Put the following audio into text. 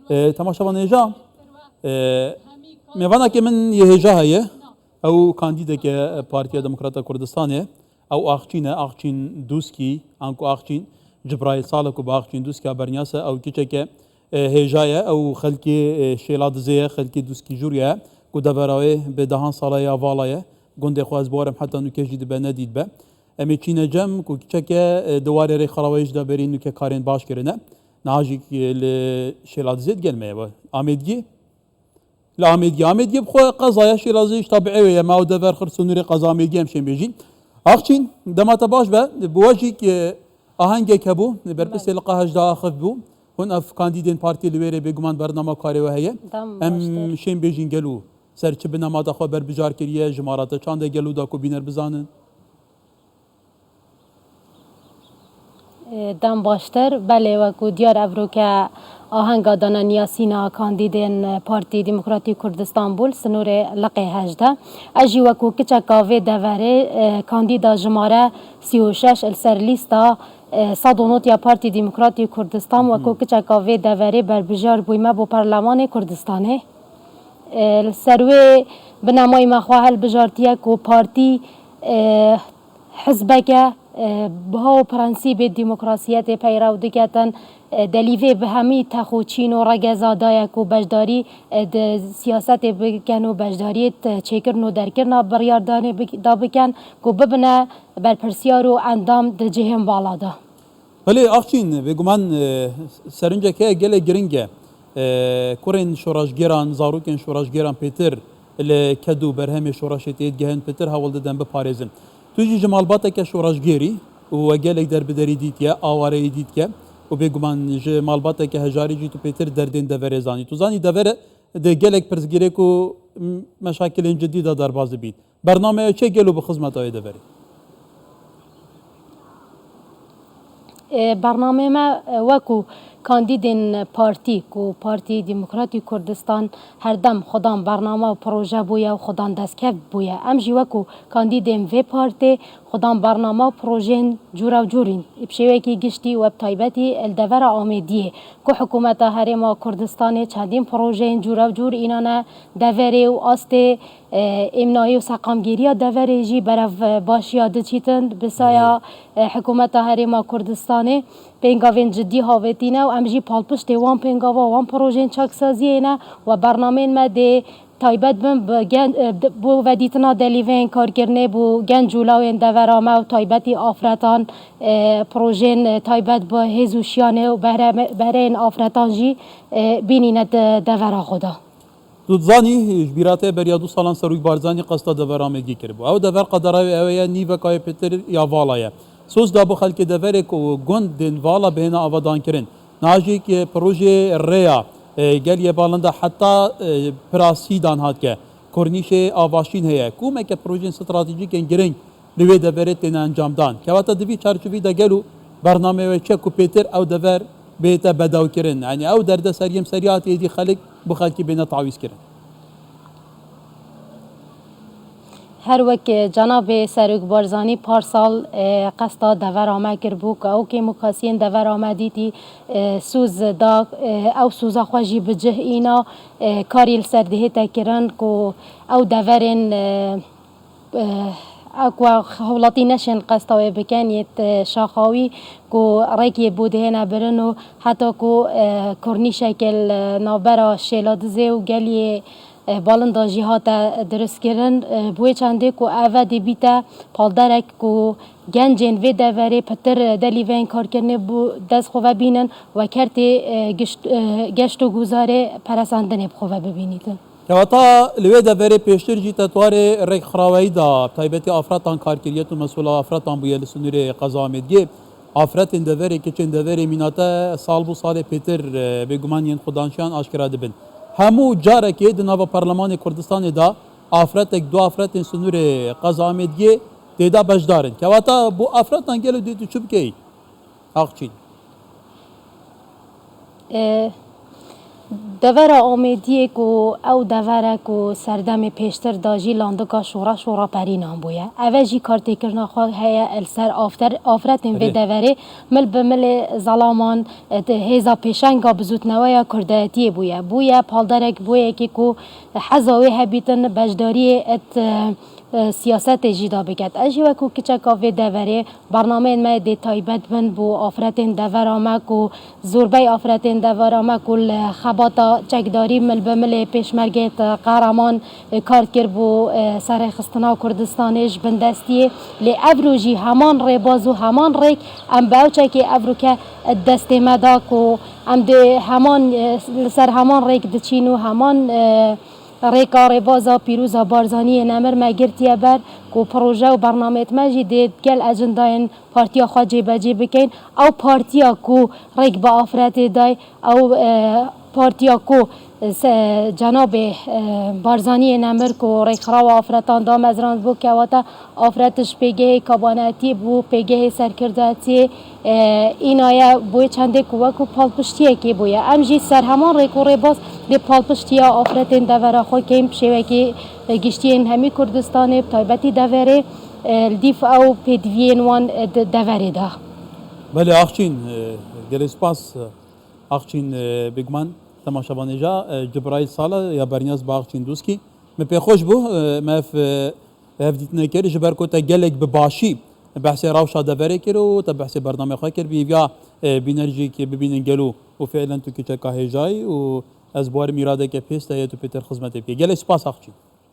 تماشا نێژا mêvanekê min yê hêja heye ew kandîdeke Partiya Demokrata Kurdistanê ew axçîn e axçîn dûskî an ku axçîn ji birayê sala ku bi axçîn dûskiya bernyas e ew kiçeke hêja ye ew xelkê şêla dizê ye xelkê dûskî jûr ye ku devera wê bi dehan sala ya vala ye gundê xwe ez barim heta nûkê jî dibe nedît be em ê çîne cem ku kiçeke di warê rêxerawayê ji de berî nûkê karên baş kirine niha jî li şêla dizê digelmeye be Amêdiyê li Amêdiyê bixwe qezaya şêla dizê ji tabiî wê ye me ew dever xir sunûrê qeza Amêdiyê em şên bêjîn axçîn demata baş be bi we jî ahengek hebû berpirsê li qehejda axif bû hûn ev kandîdên partiyê li wêrê bêguman bername karê we heye em şên bêjîn gelû ser çi bi nemada xwe berbijar kiriye ji marata çandê gelû da ku bîner bizanin دم باشتر بله وکو دیار افروکه آهنگا دانانیا سینا کاندیدین پارتی دموکراتی کردستان بول سنور لقی هجده اجی وکو کچه کاوه دوره کاندیدا جماره 36 السر لیستا صادونوت یا پارتی دموکراتی کردستان وکو کچه کاوه دوره بربجار بویمه بو پارلمان کردستانه سروی بنامای مخواهل بجارتیه کو پارتی حزبکه بها پرنسیب دموکراسیت پیرو دکتن دلیوه به همی تخوچین و رگزادای کو بجداری سیاست بکن و بجداری چکرن و درکرن بریاردانی دا بکن کو ببنه برپرسیار و اندام ده جهم والا دا بله آخچین بگمان سرنجه که گله گرنگه کورین شوراشگیران زاروکین شوراشگیران پیتر لکدو برهم شوراشتید گهن پیتر حوال دادن بپارزن توجی جمالباته که شوراشگیری و گلک در بدری دیتیه آواره دیتیه و بگمان جمالباته که هجاری جی تو پیتر دردین دوره زانی تو زانی دوره ده گلک پرزگیره کو مشاکل جدیده در باز بید برنامه چه گلو به خدمت های دوره برنامه ما وکو کاندیدین پارتی کو پارتی دموکراتی کردستان هر دم خودان برنامه و پروژه بویا و خودان دستکف بویا ام جی وکو کاندیدین و پارتی خودان برنامه و پروژین جورا و جورین بشوی کی گشتی و بتایبتی الدور آمیدیه کو حکومت هرما کردستان چندین پروژین جورا و جور اینانه دوره و آست امنایی و سقامگیری دوره جی برف باشیا دچیتن بسایا حکومت هرما کردستان پنگاوین جدی هاوتینه و امجی پالپشت وان پنگاوا وان پروژین چاکسازیه نه و برنامه ما ده تایبت بو ودیتنا دلیوین کارکرنه بو گن جولاوین دورامه و تایبتی آفرتان پروژین تایبت با هزوشیانه و بهرین آفرتان جی بینینه دورا خدا دودزانی جبیراته بریا دو سالان سروی بارزانی قصد دورامگی کرد او دور قدرای اویا نیو کای پتر یا والایه سوز دابو خلک دوره کو گند دین والا بهنا آوادان کرن ناجی که پروژه ریا گلیه بالنده حتی پراسیدان هات که کرنیش آواشین هیا کومه که پروژه استراتژیک گرنگ لوی دوره تن انجام دان که وقت دوی چارچوبی دگلو برنامه و چه کوپیتر او دور بیت بداو کرن یعنی او درد سریم سریعت ایدی خلک بو خلکی بین تعویض کرن هر وقت جناب سروک بارزانی پارسال قصد دور آمد کرد بود او که مکاسین دور آمدی تی سوز دا او سوزا خوشی بجه اینا کاریل سرده تکرن که او دورن اکوا حولاتی نشن قصد بکن یت شاخاوی که رکی بوده نبرن و حتی که کرنی شکل نابرا شیلادزه و گلیه بالندا جهات درست کردن بوی چنده کو اوه بیتا پالدارک کو گنجین و دوره پتر دلیوین کار کرنه بو دست خواه بینن و کرت گشت و گذاره پرساندن خواه ببینیدن که وقتا لوی دوره پیشتر جی تطوار رک خراوی دا تایبتی افراتان کارکریت و مسئول افراتان بویا لسنور قضا آمدیه افراتین دوره که چند دوره میناتا سال بو سال پیتر بگمان ین خودانشان آشکراده بند همو جاره که دنوا پارلمان کردستان دا افراتک دو افراتین سنور قضا آمدیه دیدا بجدارن که وقتا بو افراتان گلو دیدو چوب که آخچین دور آمیدیه کو او دور کو سردم پیشتر داجی لاندکا شورا پرینام بویا اوجی کارتی کرنا خو هيا السر آفرتن و دوره مل بمل ظلامان هیزا پیشنگا بزوت نوایا کردایتی بویا پالدارک بویا که کو حزاوی هبیتن بجداری ات سیاست جدا بکد اجی وکو کچکا و دوره برنامه ما دی تایبت بن بو آفرتن دورامه کو زوربای آفرتن دورامه کل خباتا چکداری مل بمل پیشمرگت قهرمان کار کر بو سر خستنا کردستانش بندستیه لی افروجی همان ری بازو همان ریک ام باوچه که افرو که دست مدا کو ام ده همان سر همان ریک دچینو همان ریکار بازا پیروزا بارزانی نمر مگرتیه بر کو پروژه و برنامه مجی دید گل اجنداین پارتیا خواهد جیبه بکن او پارتیا کو ریک با آفرت دای او پارتیا کو جناب بارزانی نمر کو ریخرا و آفرتان دام از راند بو که واتا آفرتش پیگه کابانتی بو پیگه سرکرداتی این آیا بوی چنده کو پالپشتیه که بوی امجی سر همان ریکو ری باز دی پالپشتیا آفرتن دورا خو کم شوه که گشتین همی کردستان تایبتی دوره دیف او پیدوین وان دوره ده بله آخچین گل سپاس آخچین بگمان تماشاوانجا جبرائیل سالا یا برنیاز با آخچین دوسکی من پی خوش بو مف هفدیتنا کر جبر کو تا گلک بباشی بحث راوشا دوره کرو تا بحث برنامه خواه کر بیا بینرژی که ببینن گلو و فعلا تو که چکا هجای و از بار میراده که پیست یا تو پیتر خدمت بی گل سپاس آخچین